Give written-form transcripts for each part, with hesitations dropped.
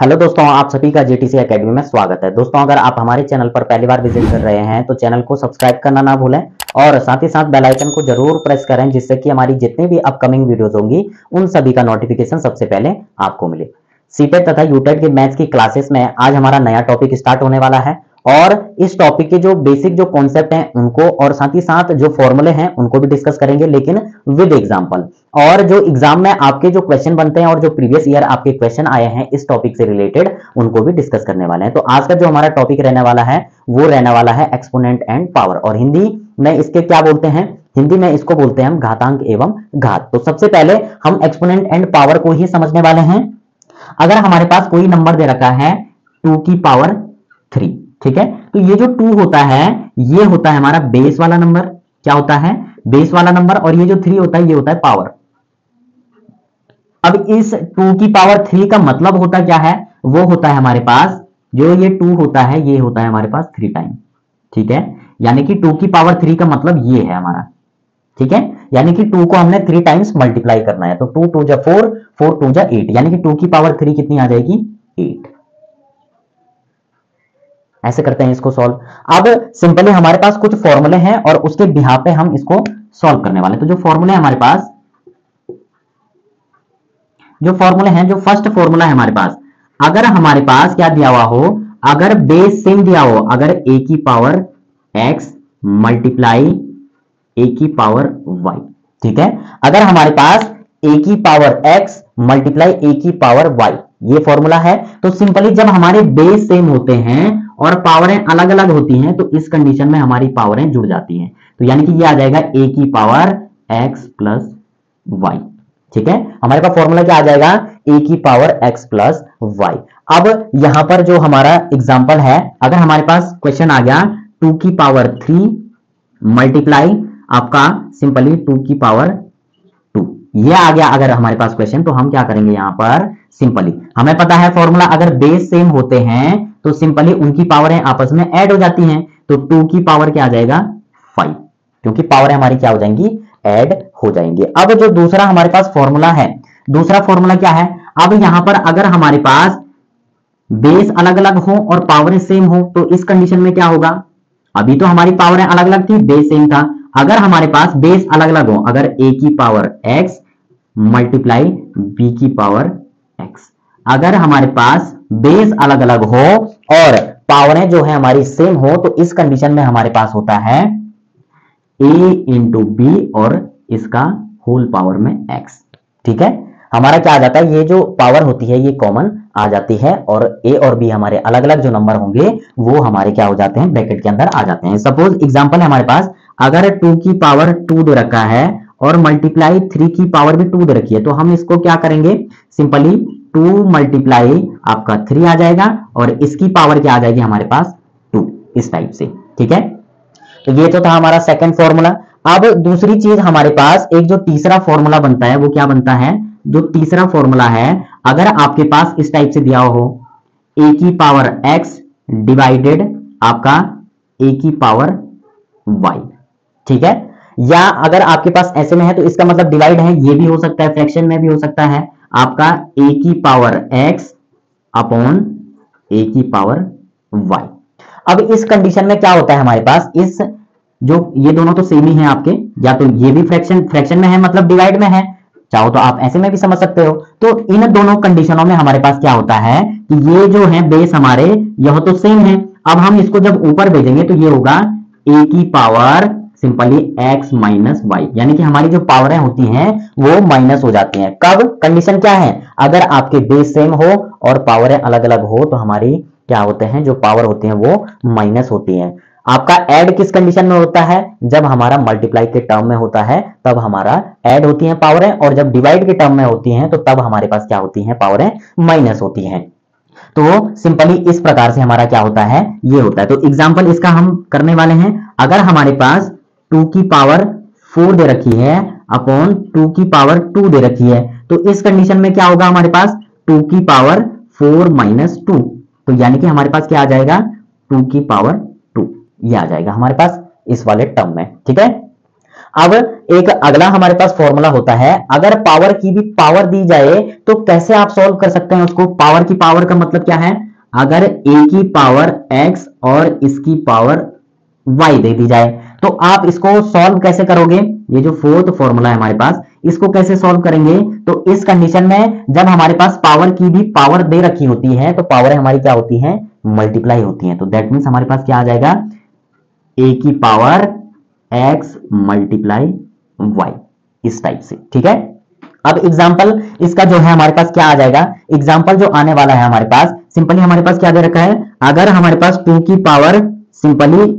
Hello दोस्तों, आप सभी का जेटीसी एकेडमी में स्वागत है। दोस्तों, अगर आप हमारे चैनल पर पहली बार विजिट कर रहे हैं तो चैनल को सब्सक्राइब करना ना भूलें और साथ ही साथ बेल आइकन को जरूर प्रेस करें, जिससे कि हमारी जितनी भी अपकमिंग वीडियोस होंगी उन सभी का नोटिफिकेशन सबसे पहले आपको मिले। सीटेट तथा यूटेट के मैथ्स की क्लासेस में आज हमारा नया टॉपिक स्टार्ट होने वाला है और इस टॉपिक के जो बेसिक जो कॉन्सेप्ट हैं उनको और साथ ही साथ जो फॉर्मूले हैं उनको भी डिस्कस करेंगे, लेकिन विद एग्जांपल। और जो एग्जाम में आपके जो क्वेश्चन बनते हैं और जो प्रीवियस ईयर आपके क्वेश्चन आए हैं इस टॉपिक से रिलेटेड, उनको भी डिस्कस करने वाले हैं। तो आज का जो हमारा टॉपिक रहने वाला है वो रहने वाला है एक्सपोनेंट एंड पावर, और हिंदी में इसके क्या बोलते हैं, हिंदी में इसको बोलते हैं हम घातांक एवं घात। तो सबसे पहले हम एक्सपोनेंट एंड पावर को ही समझने वाले हैं। अगर हमारे पास कोई नंबर दे रखा है 2 की पावर 3, ठीक है, तो ये जो 2 होता है ये होता है हमारा बेस वाला नंबर। क्या होता है? बेस वाला नंबर। और ये जो 3 होता है ये होता है पावर। अब इस 2 की पावर 3 का मतलब होता क्या है? वो होता है हमारे पास जो ये 2 होता है ये होता है हमारे पास 3 टाइम, ठीक है। यानी कि 2 की पावर 3 का मतलब ये है हमारा, ठीक है। यानी कि 2 को हमने 3 टाइम्स मल्टीप्लाई करना है। तो 2 2 जा 4, 4 2 जा 8, यानी कि 2 की पावर 3 कितनी आ जाएगी? 8। ऐसे करते हैं इसको सॉल्व। अब सिंपली हमारे पास कुछ फॉर्मूले हैं और उसके बिहाफ पे हम इसको सॉल्व करने वाले हैं। तो जो फॉर्मूले हमारे पास, जो फॉर्मूले हैं, जो फर्स्ट फॉर्मूला है हमारे पास, अगर हमारे पास क्या दिया हुआ हो, अगर बेस सेम दिया हो, अगर a की पावर x मल्टीप्लाई a की पावर y, ठीक है। अगर हमारे पास a की पावर x मल्टीप्लाई a की पावर y ये फॉर्मूला है, तो सिंपली जब हमारे बेस सेम होते हैं और पावरें अलग अलग होती हैं तो इस कंडीशन में हमारी पावरें जुड़ जाती हैं। तो यानी कि ये आ जाएगा a की पावर x प्लस y, ठीक है। हमारे पास फॉर्मूला क्या आ जाएगा? a की पावर x प्लस y। अब यहां पर जो हमारा एग्जांपल है, अगर हमारे पास क्वेश्चन आ गया 2 की पावर 3 मल्टीप्लाई आपका सिंपली 2 की पावर 2, ये आ गया अगर हमारे पास क्वेश्चन, तो हम क्या करेंगे यहां पर सिंपली, हमें पता है फॉर्मूला, अगर बेस सेम होते हैं तो सिंपली उनकी पावरें आपस में ऐड हो जाती हैं। तो 2 की पावर क्या आ जाएगा? 5, क्योंकि पावर हमारी क्या हो जाएंगी? ऐड हो जाएंगे। अब जो दूसरा हमारे पास फॉर्मूला है, दूसरा फॉर्मूला क्या है? अब यहां पर अगर हमारे पास बेस अलग अलग हो और पावरें सेम हो तो इस कंडीशन में क्या होगा? अभी तो हमारी पावरें अलग अलग थी, बेस सेम था। अगर हमारे पास बेस अलग अलग हो, अगर a की पावर x मल्टीप्लाई b की पावर x, अगर हमारे पास बेस अलग अलग हो और पावरें जो है हमारी सेम हो तो इस कंडीशन में हमारे पास होता है a इंटू बी और इसका होल पावर में x, ठीक है। हमारा क्या आ जाता है? ये जो पावर होती है ये कॉमन आ जाती है और a और b हमारे अलग अलग जो नंबर होंगे वो हमारे क्या हो जाते हैं? ब्रैकेट के अंदर आ जाते हैं। सपोज एग्जांपल है हमारे पास, अगर 2 की पावर 2 दे रखा है और मल्टीप्लाई 3 की पावर भी 2 दे रखी है, तो हम इसको क्या करेंगे? सिंपली 2 मल्टीप्लाई आपका 3 आ जाएगा और इसकी पावर क्या आ जाएगी हमारे पास? 2, इस टाइप से, ठीक है। तो ये तो था हमारा सेकंड फॉर्मूला। अब दूसरी चीज हमारे पास एक जो तीसरा फॉर्मूला बनता है वो क्या बनता है? जो तीसरा फॉर्मूला है, अगर आपके पास इस टाइप से दिया हो a की पावर x डिवाइडेड आपका a की पावर y, ठीक है। या अगर आपके पास ऐसे में है तो इसका मतलब डिवाइड है, ये भी हो सकता है, फ्रैक्शन में भी हो सकता है आपका a की पावर x अपॉन a की पावर y। अब इस कंडीशन में क्या होता है हमारे पास? इस जो ये दोनों तो सेम ही हैं आपके, या तो ये भी फ्रैक्शन में है मतलब डिवाइड में है, चाहो तो आप ऐसे में भी समझ सकते हो। तो इन दोनों कंडीशनों में हमारे पास क्या होता है कि ये जो है बेस हमारे यह तो सेम है। अब हम इसको जब ऊपर भेजेंगे तो ये होगा a की power simply x minus y, यानी कि हमारी जो पावरें होती हैं वो माइनस हो जाती हैं। कब? कंडीशन क्या है? अगर आपके बेस सेम हो और पावरें अलग अलग हो तो हमारी क्या होते हैं? जो पावर होती हैं वो माइनस होती हैं। आपका ऐड किस कंडीशन में होता है? जब हमारा मल्टीप्लाई के टर्म में होता है तब हमारा ऐड होती हैं पावरें, और जब डिवाइड के टर्म में होती हैं तो तब हमारे पास क्या होती हैं? पावरें माइनस होती हैं। तो सिंपली इस प्रकार से हमारा क्या होता है? ये होता है। तो एग्जांपल इसका हम करने वाले हैं। अगर हमारे पास 2 की पावर 4 दे रखी है अपॉन 2 की पावर 2 दे रखी है, तो इस कंडीशन में क्या होगा हमारे पास? 2 की पावर 4 माइनस 2, तो यानी कि हमारे पास क्या आ जाएगा? 2 की पावर 2, ये आ जाएगा हमारे पास इस वाले टर्म में, ठीक है। अब एक अगला हमारे पास फॉर्मूला होता है, अगर पावर की भी पावर दी जाए तो कैसे आप सॉल्व कर सकते हैं उसको। पावर की पावर का मतलब क्या है, अगर a की पावर x और इसकी पावर y दे दी जाए तो आप इसको सॉल्व कैसे करोगे। ये जो फोर्थ फॉर्मूला है हमारे पास, इसको कैसे सॉल्व करेंगे। तो इस कंडीशन में जब हमारे पास पावर की भी पावर दे रखी होती है तो पावर हमारी क्या होती है, मल्टीप्लाई होती है। तो दैट मीन्स हमारे पास क्या आ जाएगा, a की पावर x मल्टीप्लाई y, इस टाइप से। ठीक है, अब एग्जाम्पल इसका जो है हमारे पास क्या आ जाएगा, एग्जाम्पल जो आने वाला है हमारे पास, सिंपली हमारे पास क्या दे रखा है, अगर हमारे पास 2 की पावर सिंपली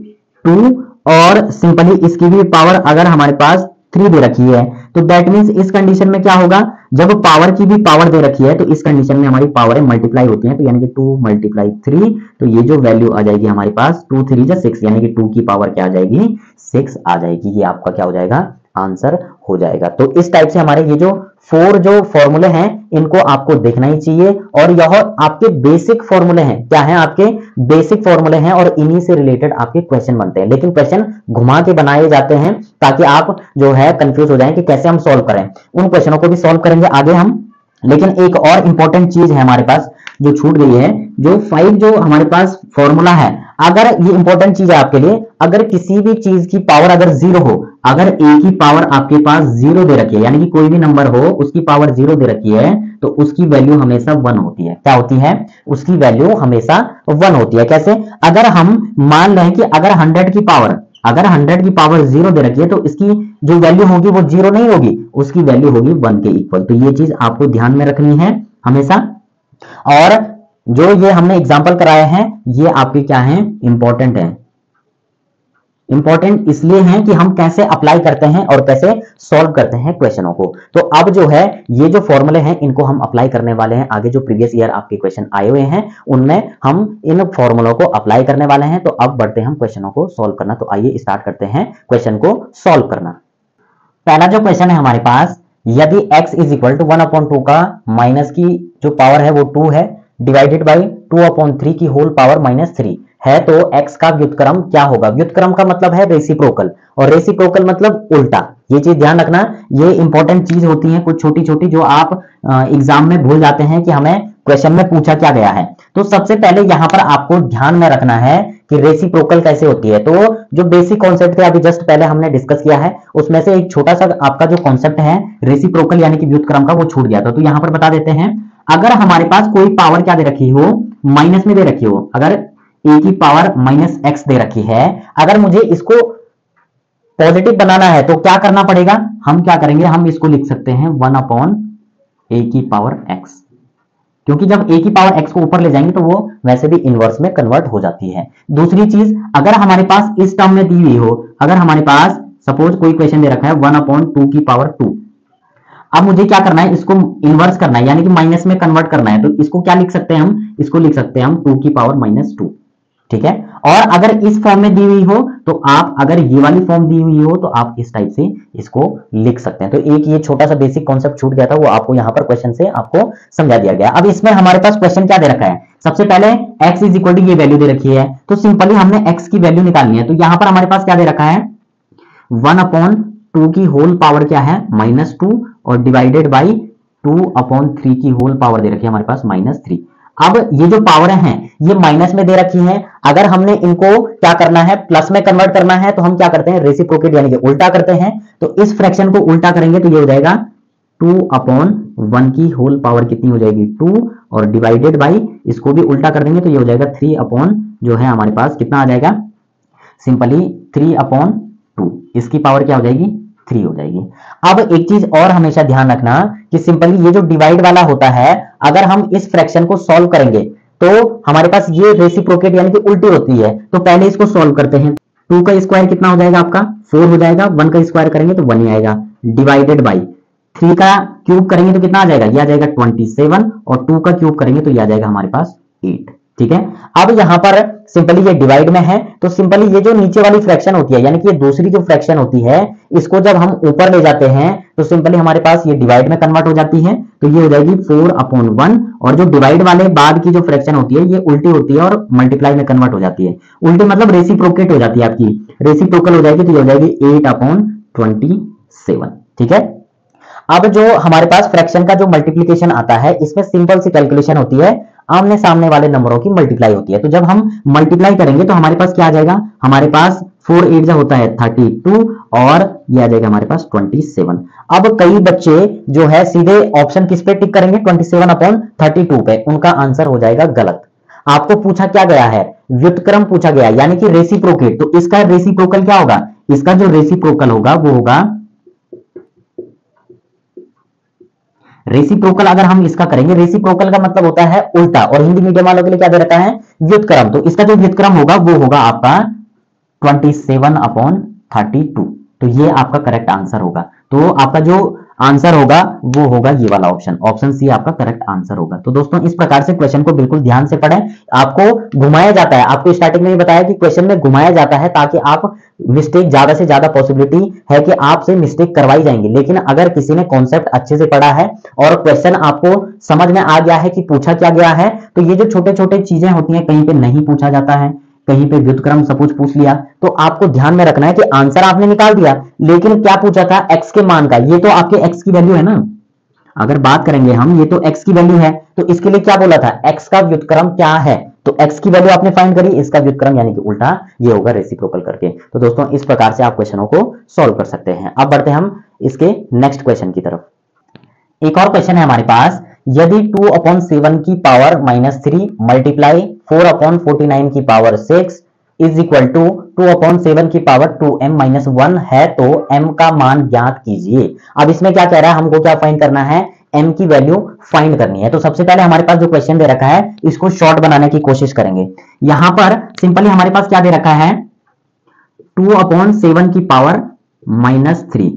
2 और सिंपली इसकी भी पावर अगर हमारे पास 3 दे रखी है तो दैट मीन्स इस कंडीशन में क्या होगा, जब पावर की भी पावर दे रखी है तो इस कंडीशन में हमारी पावर मल्टीप्लाई होती है। तो यानी कि 2 मल्टीप्लाई 3, तो ये जो वैल्यू आ जाएगी हमारे पास 2 3 जा 6, यानी कि 2 की पावर क्या आ जाएगी, 6 आ जाएगी। ये आपका क्या हो जाएगा, आंसर हो जाएगा। तो इस टाइप से हमारे ये जो 4 जो फॉर्मूले हैं इनको आपको देखना ही चाहिए, और यह आपके बेसिक फॉर्मूले हैं। क्या है, आपके बेसिक फॉर्मूले हैं और इन्हीं से रिलेटेड आपके क्वेश्चन बनते हैं। लेकिन क्वेश्चन घुमा के बनाए जाते हैं ताकि आप जो है कंफ्यूज हो जाएं कि कैसे हम सॉल्व करें। उन क्वेश्चनों को भी सॉल्व करेंगे आगे हम। लेकिन एक और इंपॉर्टेंट चीज है हमारे पास जो छूट गई है, जो 5 जो हमारे पास फॉर्मूला है, अगर ये इंपॉर्टेंट चीज है आपके लिए, अगर किसी भी चीज की पावर अगर 0 हो, अगर a की पावर आपके पास 0 दे रखी है, यानी कि कोई भी नंबर हो उसकी पावर 0 दे रखी है, तो उसकी वैल्यू हमेशा 1 होती है। क्या होती है, उसकी वैल्यू हमेशा 1 होती है। कैसे, अगर हम मान लें कि अगर 100 की पावर 0 दे रखी है तो इसकी जो वैल्यू होगी वो 0 नहीं होगी, उसकी वैल्यू होगी 1 के इक्वल। तो ये चीज आपको ध्यान में रखनी है हमेशा। और जो ये हमने एग्जांपल कराए हैं ये आपके क्या हैं, इंपॉर्टेंट है। इंपॉर्टेंट इसलिए हैं कि हम कैसे अप्लाई करते हैं और कैसे सॉल्व करते हैं क्वेश्चनों को। तो अब जो है ये जो फॉर्मूले हैं इनको हम अप्लाई करने वाले हैं। आगे जो प्रीवियस ईयर आपके क्वेश्चन आए हुए हैं उनमें हम इन फॉर्मूलों को अप्लाई करने वाले हैं। तो अब बढ़ते हैं हम क्वेश्चनों को सॉल्व करना। तो आइए स्टार्ट करते हैं क्वेश्चन को सॉल्व करना। पहला जो क्वेश्चन है हमारे पास, यदि x इज इक्वल टू 1/2 का माइनस की जो पावर है वो 2 है, डिवाइडेड बाई 2/3 की होल पावर -3 है, तो x का व्युत्क्रम क्या होगा। व्युत्क्रम का मतलब है रेसिप्रोकल, और रेसिप्रोकल मतलब उल्टा। ये चीज ध्यान रखना, ये इंपॉर्टेंट चीज होती है कुछ छोटी छोटी जो आप एग्जाम में भूल जाते हैं कि हमें क्वेश्चन में पूछा क्या गया है। तो सबसे पहले यहां पर आपको ध्यान में रखना है कि रेसिप्रोकल कैसे होती है। तो जो बेसिक कॉन्सेप्ट थे अभी जस्ट पहले हमने डिस्कस किया है, उसमें से एक छोटा सा आपका जो कॉन्सेप्ट है रेसिप्रोकल यानी कि व्युत्क्रम का, वो छूट गया था। तो यहां पर बता देते हैं, अगर हमारे पास कोई पावर क्या दे रखी हो, माइनस में दे रखी हो, अगर a की पावर -x दे रखी है, अगर मुझे इसको पॉजिटिव बनाना है तो क्या करना पड़ेगा, हम क्या करेंगे, हम इसको लिख सकते हैं 1/a की पावर x, क्योंकि जब a की पावर x को ऊपर ले जाएंगे तो वो वैसे भी इनवर्स में कन्वर्ट हो जाती है। दूसरी चीज, अगर हमारे पास इस टर्म में दी हुई हो, अगर हमारे पास सपोज कोई क्वेश्चन दे रखा है 1/2 की पावर 2, अब मुझे क्या करना है, इसको इनवर्स करना है यानी कि माइनस में कन्वर्ट करना है। तो इसको क्या लिख सकते हैं हम, इसको लिख सकते हैं हम 2 की पावर -2। ठीक है, और अगर इस फॉर्म में दी हुई हो तो आप, अगर ये वाली फॉर्म दी हुई हो तो आप इस टाइप से इसको लिख सकते हैं। तो एक ये छोटा सा बेसिक कॉन्सेप्ट छूट गया था, वो आपको यहां पर क्वेश्चन से आपको समझा दिया गया। अब इसमें हमारे पास क्वेश्चन क्या दे रखा है, सबसे पहले x इज इक्वल टू ये वैल्यू दे रखी है, तो सिंपली हमने x की वैल्यू निकालनी है। तो यहां पर हमारे पास क्या दे रखा है, 1/2 की होल पावर क्या है, -2, और डिवाइडेड बाई 2/3 की होल पावर दे रखी है हमारे पास -3। अब ये जो पावर हैं ये माइनस में दे रखी हैं, अगर हमने इनको क्या करना है, प्लस में कन्वर्ट करना है, तो हम क्या करते हैं, रेसिप्रोकेट यानी कि उल्टा करते हैं। तो इस फ्रैक्शन को उल्टा करेंगे तो ये हो जाएगा 2/1 की होल पावर कितनी हो जाएगी, 2, और डिवाइडेड बाई इसको भी उल्टा कर देंगे तो ये हो जाएगा 3 जो है हमारे पास कितना आ जाएगा, सिंपली 3/2, इसकी पावर क्या हो जाएगी, 3 हो जाएगी। अब एक चीज और हमेशा ध्यान रखना कि सिंपली ये जो डिवाइड वाला होता है, अगर हम इस फ्रैक्शन को सॉल्व करेंगे तो हमारे पास ये रेसिप्रोकेट यानी कि उल्टी होती है। तो पहले इसको सॉल्व करते हैं। 2 का स्क्वायर कितना हो जाएगा आपका, 4 हो जाएगा, 1 का स्क्वायर करेंगे तो 1 ही आएगा, डिवाइडेड बाई 3 का क्यूब करेंगे तो कितना आ जाएगा, ये आ जाएगा 27, और 2 का क्यूब करेंगे तो ये आ जाएगा हमारे पास 8। ठीक है, अब यहां पर सिंपली ये डिवाइड में है, तो सिंपली ये जो नीचे वाली फ्रैक्शन होती है यानी कि ये दूसरी जो फ्रैक्शन होती है, इसको जब हम ऊपर ले जाते हैं तो सिंपली हमारे पास ये डिवाइड में कन्वर्ट हो जाती है। तो ये हो जाएगी 4/1, और जो डिवाइड वाले बाद की जो फ्रैक्शन होती है ये उल्टी होती है और मल्टीप्लाई में कन्वर्ट हो जाती है। उल्टी मतलब रेसिप्रोकेट हो जाती है, आपकी रेसिप्रोकल हो जाएगी, तो ये हो जाएगी 27। ठीक है, अब जो हमारे पास फ्रैक्शन का जो मल्टीप्लीकेशन आता है, इसमें सिंपल सी कैलकुलेशन होती है, आमने सामने वाले नंबरों की मल्टीप्लाई होती है। तो जब हम मल्टीप्लाई करेंगे तो हमारे पास क्या आ जाएगा, हमारे पास 4 8 जो होता है 32 और ये आ जाएगा हमारे पास 27। अब कई बच्चे जो है सीधे ऑप्शन किस पे टिक करेंगे, 27/32 पे, उनका आंसर हो जाएगा गलत। आपको पूछा क्या गया है, व्युत्क्रम पूछा गया, यानी कि रेसिप्रोकेट। तो इसका रेसिप्रोकल क्या होगा, इसका जो रेसिप्रोकल होगा वो होगा, रेसिप्रोकल अगर हम इसका करेंगे, रेसिप्रोकल का मतलब होता है उल्टा, और हिंदी मीडियम वालों के लिए क्या दे रखा है, व्युत्क्रम। तो इसका जो व्युत्क्रम होगा वो होगा आपका 27/32। तो ये आपका करेक्ट आंसर होगा। तो आपका जो आंसर होगा वो होगा ये वाला ऑप्शन, ऑप्शन सी आपका करेक्ट आंसर होगा। तो दोस्तों इस प्रकार से क्वेश्चन को बिल्कुल ध्यान से पढ़ें। आपको घुमाया जाता है, आपको स्टार्टिंग में ही बताया कि क्वेश्चन में घुमाया जाता है ताकि आप मिस्टेक, ज्यादा से ज्यादा पॉसिबिलिटी है कि आपसे मिस्टेक करवाई जाएंगी। लेकिन अगर किसी ने कॉन्सेप्ट अच्छे से पढ़ा है और क्वेश्चन आपको समझ में आ गया है कि पूछा क्या गया है, तो ये जो छोटे छोटे चीजें होती हैं, कहीं पे नहीं पूछा जाता है, कहीं पे व्युत्क्रम सपोज पूछ लिया, तो आपको ध्यान में रखना है कि आंसर आपने निकाल दिया, लेकिन क्या पूछा था, एक्स के मान का। ये तो आपके एक्स की वैल्यू है ना, अगर बात करेंगे हम, ये तो एक्स की वैल्यू है, तो इसके लिए क्या बोला था, एक्स का व्युत्क्रम क्या है, तो एक्स की वैल्यू आपने फाइंड करी, इसका व्युत्क्रम यानी कि उल्टा ये होगा रेसिप्रोकल करके। तो दोस्तों इस प्रकार से आप क्वेश्चनों को सॉल्व कर सकते हैं। अब बढ़ते हम इसके नेक्स्ट क्वेश्चन की तरफ। एक और क्वेश्चन है हमारे पास, यदि 2/7 की पावर -3 मल्टीप्लाई 4/49 की पावर 6 इज इक्वल टू 2/7 की पावर 2m-1 है तो m का मान ज्ञात कीजिए। अब इसमें क्या कह रहा है, हमको क्या फाइंड करना है, m की वैल्यू फाइंड करनी है। तो सबसे पहले हमारे पास जो क्वेश्चन दे रखा है इसको शॉर्ट बनाने की कोशिश करेंगे। यहां पर सिंपली हमारे पास क्या दे रखा है, 2/7 की पावर -3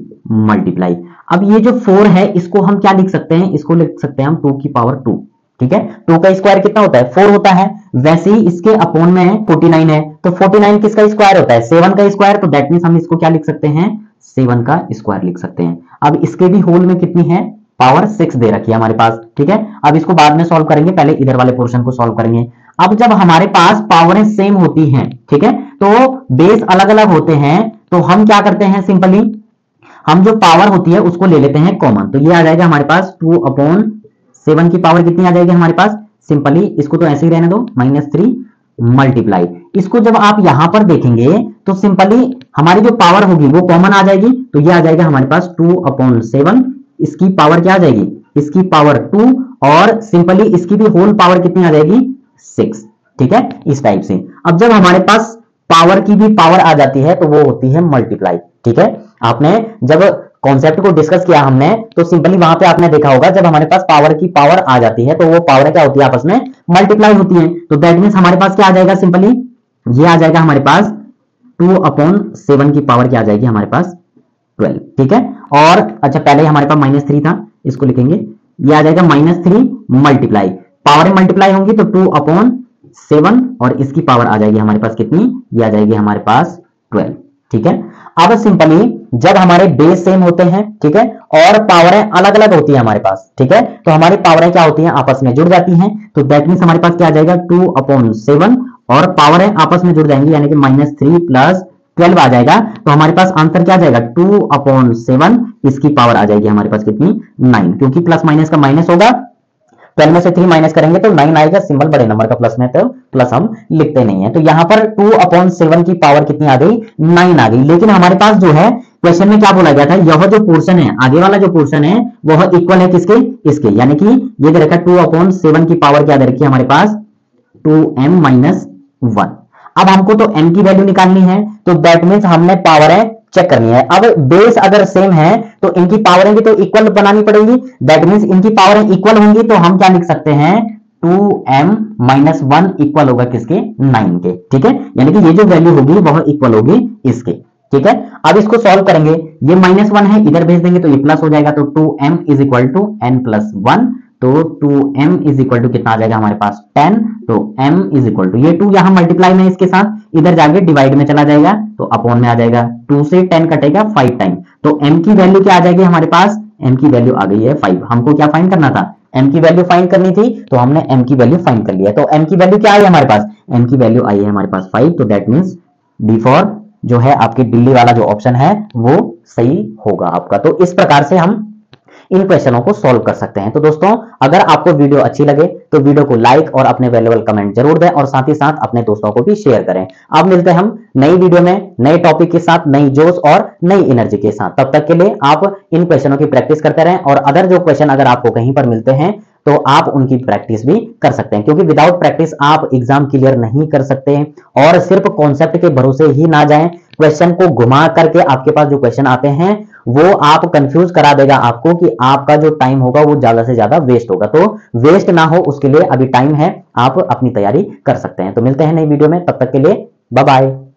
मल्टीप्लाई, अब ये जो 4 है इसको हम क्या लिख सकते हैं, इसको लिख सकते हैं हम 2 की पावर 2। ठीक है, 2 का स्क्वायर कितना होता है, 4 होता है। वैसे ही इसके अपॉन में 49 है, तो 49 किसका स्क्वायर होता है, 7 का स्क्वायर। तो दैट मींस हम इसको क्या लिख सकते हैं, 7 का स्क्वायर लिख सकते हैं। अब इसके भी होल में कितनी है, पावर 6 दे रखी है हमारे पास। ठीक है, अब इसको बाद में सॉल्व करेंगे, पहले इधर वाले पोर्शन को सॉल्व करेंगे। अब जब हमारे पास पावरें सेम होती हैं, ठीक है, तो बेस अलग अलग होते हैं, तो हम क्या करते हैं, सिंपली हम जो पावर होती है उसको ले लेते हैं कॉमन। तो ये आ जाएगा हमारे पास 2/7 की पावर कितनी आ जाएगी हमारे पास, सिंपली इसको तो ऐसे ही रहने दो, -3 मल्टीप्लाई, इसको जब आप यहां पर देखेंगे तो सिंपली हमारी जो पावर होगी वो कॉमन आ जाएगी। तो ये आ जाएगा हमारे पास 2/7, इसकी पावर क्या आ जाएगी, इसकी पावर 2, और सिंपली इसकी भी होल पावर कितनी आ जाएगी, 6। ठीक है, इस टाइप से। अब जब हमारे पास पावर की भी पावर आ जाती है तो वो होती है मल्टीप्लाई। ठीक है, आपने जब कॉन्सेप्ट को डिस्कस किया हमने, तो सिंपली वहां पे आपने देखा होगा जब हमारे पास पावर की पावर आ जाती है तो वो पावर क्या होती है, आपस में मल्टीप्लाई होती है। तो दैट मींस हमारे पास क्या आ जाएगा, सिंपली ये आ जाएगा हमारे पास 2/7 की पावर क्या आ जाएगी हमारे पास 12। ठीक है, और अच्छा पहले हमारे पास -3 था, इसको लिखेंगे, ये आ जाएगा -3 मल्टीप्लाई, पावर मल्टीप्लाई होंगी तो 2/7 और इसकी पावर आ जाएगी हमारे पास कितनी, ये आ जाएगी हमारे पास 12। ठीक है, अब सिंपली जब हमारे बेस सेम होते हैं, ठीक है, और पावरें अलग अलग होती है हमारे पास, ठीक है, तो हमारी पावरें क्या होती हैं, आपस में जुड़ जाती हैं। तो दैट मींस हमारे पास क्या आ जाएगा, 2/7 और पावरें आपस में जुड़ जाएंगी, यानी कि -3 + 12 आ जाएगा। तो हमारे पास आंसर क्या आ जाएगा, 2/7, इसकी पावर आ जाएगी हमारे पास कितनी, 9, क्योंकि प्लस माइनस का माइनस होगा, 12 में से 3 माइनस करेंगे तो 9 आएगा, सिंबल बड़े नंबर का प्लस में, तो प्लस हम लिखते नहीं है। तो यहां पर 2/7 की पावर कितनी आ गई, 9 आ गई। लेकिन हमारे पास जो है क्वेश्चन में क्या बोला गया था, यह जो पोर्शन है, आगे वाला जो पोर्शन है वह इक्वल है किसके, इसके, यानी कि ये दे रखा है 2/7 की पावर क्या दे रखी है हमारे पास, 2m-1। अब हमको तो m की वैल्यू निकालनी है, तो दैट मींस हमने पावर है चेक करनी है। अब बेस अगर सेम है तो इनकी पावरें भी तो इक्वल बनानी पड़ेगी, दैट मींस इनकी पावरें इक्वल होंगी, तो हम क्या लिख सकते हैं, 2m-1 इक्वल होगा किसके, 9 के। ठीक है, यानी कि ये जो वैल्यू होगी वह इक्वल होगी इसके। ठीक है, अब इसको सॉल्व करेंगे, ये -1 है, इधर भेज देंगे तो ये प्लस हो जाएगा, तो 2m = n+1, तो 2m = कितना आ जाएगा हमारे पास 10। तो m = ये 2 यहां मल्टीप्लाई में इसके साथ, इधर जाके डिवाइड में चला जाएगा, तो अपॉन में आ जाएगा, 2 से 10 कटेगा 5 टाइम, तो m की वैल्यू क्या आ जाएगी हमारे पास, m की वैल्यू आ गई है 5। हमको क्या फाइंड करना था, m की वैल्यू फाइंड करनी थी, तो हमने m की वैल्यू फाइंड कर लिया। तो m की वैल्यू क्या आई है हमारे पास, m की वैल्यू आई है हमारे पास 5। तो दैट मींस D फॉर जो है आपकी दिल्ली वाला जो ऑप्शन है वो सही होगा आपका। तो इस प्रकार से हम इन क्वेश्चनों को सॉल्व कर सकते हैं। तो दोस्तों अगर आपको वीडियो अच्छी लगे तो वीडियो को लाइक और अपने वैल्यूएबल कमेंट जरूर दें और साथ ही साथ अपने दोस्तों को भी शेयर करें। अब मिलते हैं हम नई वीडियो में नए टॉपिक के साथ, नई जोश और नई एनर्जी के साथ। तब तक के लिए आप इन क्वेश्चनों की प्रैक्टिस करते रहें और अदर जो क्वेश्चन अगर आपको कहीं पर मिलते हैं तो आप उनकी प्रैक्टिस भी कर सकते हैं, क्योंकि विदाउट प्रैक्टिस आप एग्जाम क्लियर नहीं कर सकते हैं। और सिर्फ कॉन्सेप्ट के भरोसे ही ना जाएं, क्वेश्चन को घुमा करके आपके पास जो क्वेश्चन आते हैं वो आप कंफ्यूज करा देगा आपको कि आपका जो टाइम होगा वो ज्यादा से ज्यादा वेस्ट होगा। तो वेस्ट ना हो उसके लिए अभी टाइम है, आप अपनी तैयारी कर सकते हैं। तो मिलते हैं नई वीडियो में, तब तक के लिए बाय बाय।